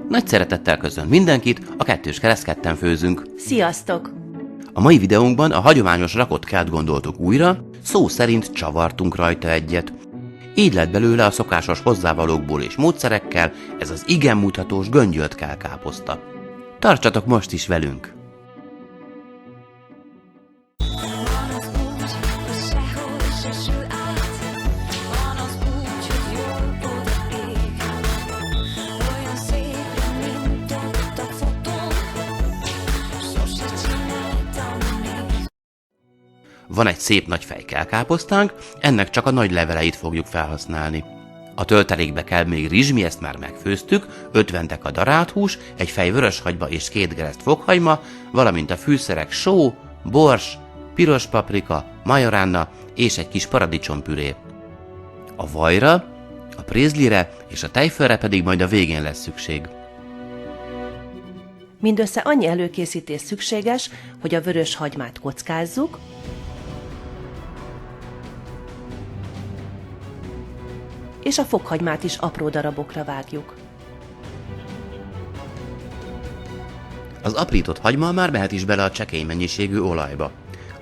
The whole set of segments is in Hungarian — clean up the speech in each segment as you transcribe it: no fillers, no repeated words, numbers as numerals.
Nagy szeretettel köszönt mindenkit, a Kettős Kereszt Ketten főzünk. Sziasztok! A mai videónkban a hagyományos rakott keát gondoltuk újra, szó szerint csavartunk rajta egyet. Így lett belőle a szokásos hozzávalókból és módszerekkel ez az igen mutatós göngyölt kelkáposzta. Tartsatok most is velünk! Van egy szép nagy fejkelkáposztánk, ennek csak a nagy leveleit fogjuk felhasználni. A töltelékbe kell még rizsmi, ezt már megfőztük, 50 deka darált hús, egy fej vöröshagyma és 2 gereszt fokhagyma, valamint a fűszerek só, bors, piros paprika, majoránna és egy kis paradicsompüré. A vajra, a prézlire és a tejfölre pedig majd a végén lesz szükség. Mindössze annyi előkészítés szükséges, hogy a vörös hagymát kockázzuk, és a fokhagymát is apró darabokra vágjuk. Az aprított hagyma már mehet is bele a csekély mennyiségű olajba.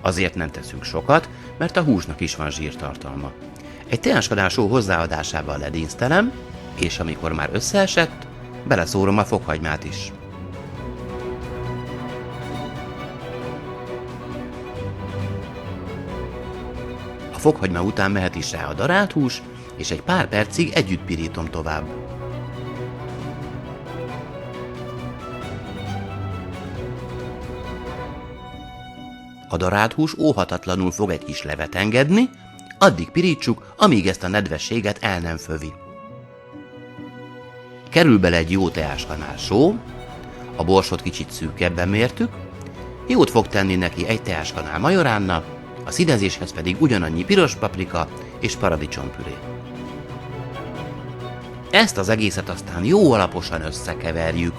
Azért nem teszünk sokat, mert a húsnak is van zsírtartalma. Egy teáskanál só hozzáadásával ledísztelem, és amikor már összeesett, beleszórom a fokhagymát is. A fokhagyma után mehet is rá a darált hús, és egy pár percig együtt pirítom tovább. A darált hús óhatatlanul fog egy kis levet engedni, addig pirítsuk, amíg ezt a nedvességet el nem fövi. Kerül bele egy jó teáskanál só, a borsot kicsit szűkebben mértük, jót fog tenni neki egy teáskanál majoránna, a színezéshez pedig ugyanannyi piros paprika és paradicsompüré. Ezt az egészet aztán jó alaposan összekeverjük.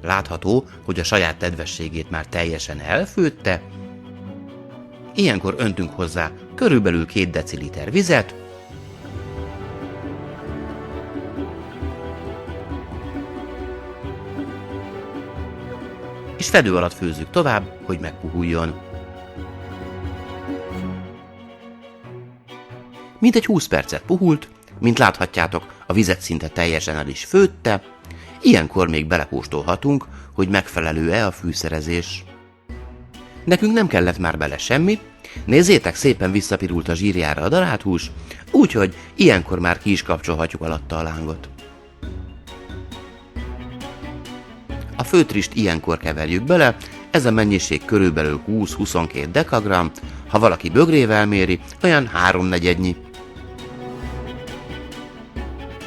Látható, hogy a saját nedvességét már teljesen elfőtte. Ilyenkor öntünk hozzá körülbelül 2 deciliter vizet, és fedő alatt főzzük tovább, hogy megpuhuljon. Mintegy 20 percet puhult, mint láthatjátok, a vizet szinte teljesen el is főtte, ilyenkor még belekóstolhatunk, hogy megfelelő-e a fűszerezés. Nekünk nem kellett már bele semmi, nézzétek, szépen visszapirult a zsírjára a darált hús, úgyhogy ilyenkor már ki is kapcsolhatjuk alatta a lángot. A főtrist ilyenkor keverjük bele, ez a mennyiség körülbelül 20-22 dekagramm, ha valaki bögrével méri, olyan 3/4.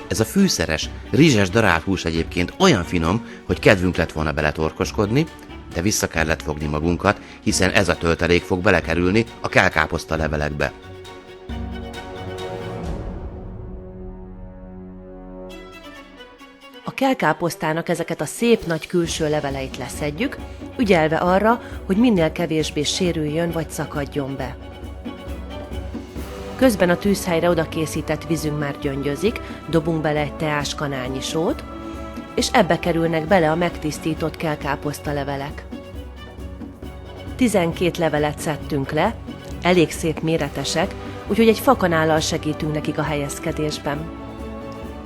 Ez a fűszeres, rizses darált hús egyébként olyan finom, hogy kedvünk lett volna beletorkoskodni, de vissza kellett fogni magunkat, hiszen ez a töltelék fog belekerülni a kelkáposzta levelekbe. A kelkáposztának ezeket a szép nagy külső leveleit leszedjük, ügyelve arra, hogy minél kevésbé sérüljön vagy szakadjon be. Közben a tűzhelyre oda készített vízünk már gyöngyözik, dobunk bele egy teáskanálnyi sót, és ebbe kerülnek bele a megtisztított kelkáposzta levelek. 12 levelet szedtünk le, elég szép méretesek, úgyhogy egy fakanállal segítünk nekik a helyezkedésben.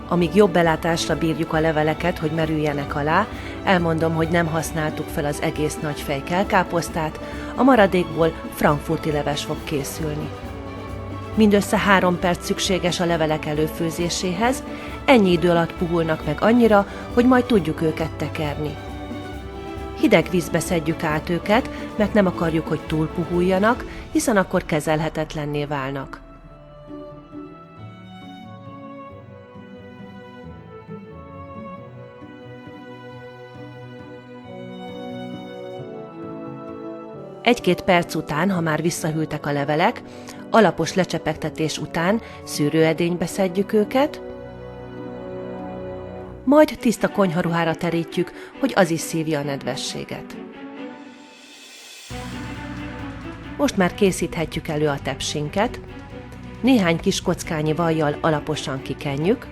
Amíg jobb belátásra bírjuk a leveleket, hogy merüljenek alá, elmondom, hogy nem használtuk fel az egész nagyfej kelkáposztát, a maradékból frankfurti leves fog készülni. Mindössze 3 perc szükséges a levelek előfőzéséhez, ennyi idő alatt puhulnak meg annyira, hogy majd tudjuk őket tekerni. Hideg vízbe szedjük át őket, mert nem akarjuk, hogy túl puhuljanak, hiszen akkor kezelhetetlenné válnak. Egy-két perc után, ha már visszahűltek a levelek, alapos lecsepegtetés után szűrőedénybe szedjük őket, majd tiszta konyharuhára terítjük, hogy az is szívja a nedvességet. Most már készíthetjük elő a tepsinket. Néhány kis kockányi vajjal alaposan kikenjük,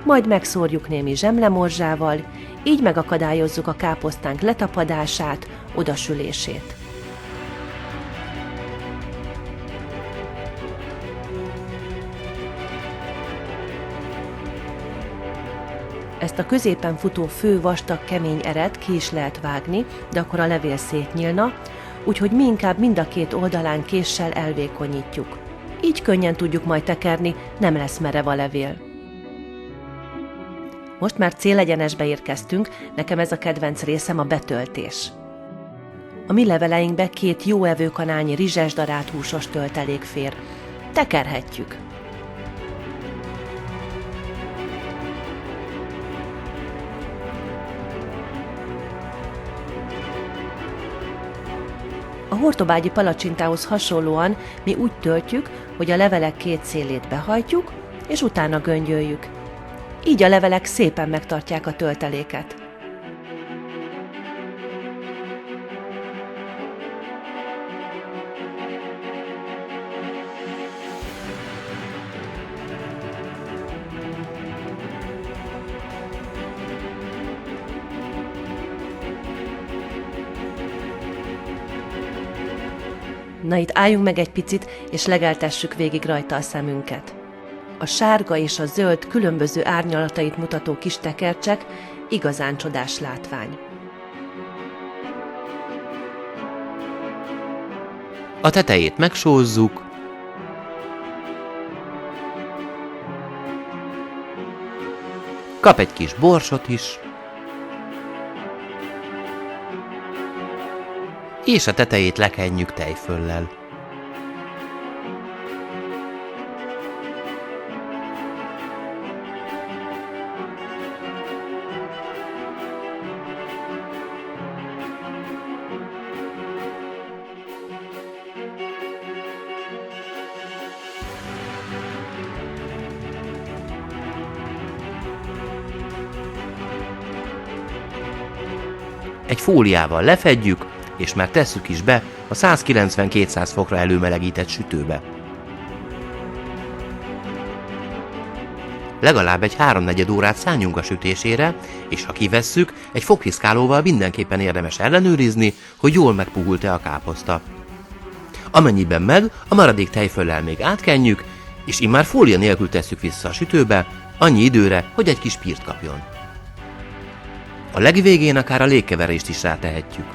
majd megszórjuk némi zsemlemorzsával, így megakadályozzuk a káposztánk letapadását, odasülését. Ezt a középen futó fő vastag kemény eret ki is lehet vágni, de akkor a levél szétnyílna, úgyhogy mi inkább mind a két oldalán késsel elvékonyítjuk. Így könnyen tudjuk majd tekerni, nem lesz merev a levél. Most már célegyenesbe érkeztünk, nekem ez a kedvenc részem a betöltés. A mi leveleinkbe 2 jó evőkanálnyi rizses darált húsos töltelék fér. Tekerhetjük. A hortobágyi palacsintához hasonlóan mi úgy töltjük, hogy a levelek 2 szélét behajtjuk, és utána göngyöljük. Így a levelek szépen megtartják a tölteléket. Na itt álljunk meg egy picit, és legeltessük végig rajta a szemünket. A sárga és a zöld különböző árnyalatait mutató kis tekercsek igazán csodás látvány. A tetejét megsózzuk, kap egy kis borsot is, és a tetejét lekenjük tejföllel. Egy fóliával lefedjük, és már tesszük is be a 190-200 fokra előmelegített sütőbe. Legalább egy 3-4 órát szálljunk a sütésére, és ha kivesszük, egy fogpiszkálóval mindenképpen érdemes ellenőrizni, hogy jól megpuhult-e a káposzta. Amennyiben meg, a maradék tejföllel még átkenjük, és immár fólia nélkül tesszük vissza a sütőbe, annyi időre, hogy egy kis pírt kapjon. A legvégén akár a légkeverést is rátehetjük.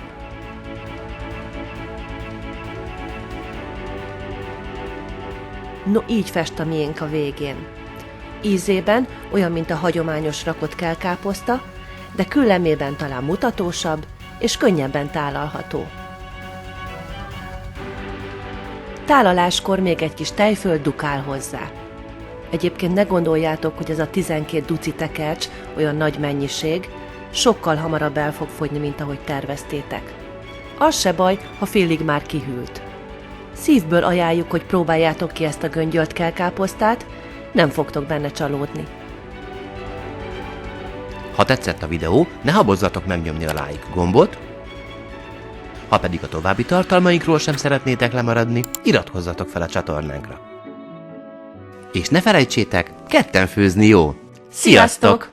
No, így fest a miénk a végén. Ízében olyan, mint a hagyományos rakott kelkáposzta, de küllemében talán mutatósabb és könnyebben tálalható. Tálaláskor még egy kis tejföl dukál hozzá. Egyébként ne gondoljátok, hogy ez a 12 duci tekercs olyan nagy mennyiség, sokkal hamarabb el fog fogyni, mint ahogy terveztétek. Az se baj, ha félig már kihűlt. Szívből ajánljuk, hogy próbáljátok ki ezt a göngyölt kelkáposztát, nem fogtok benne csalódni. Ha tetszett a videó, ne habozzatok megnyomni a like gombot, ha pedig a további tartalmainkról sem szeretnétek lemaradni, iratkozzatok fel a csatornánkra. És ne felejtsétek, ketten főzni jó! Sziasztok!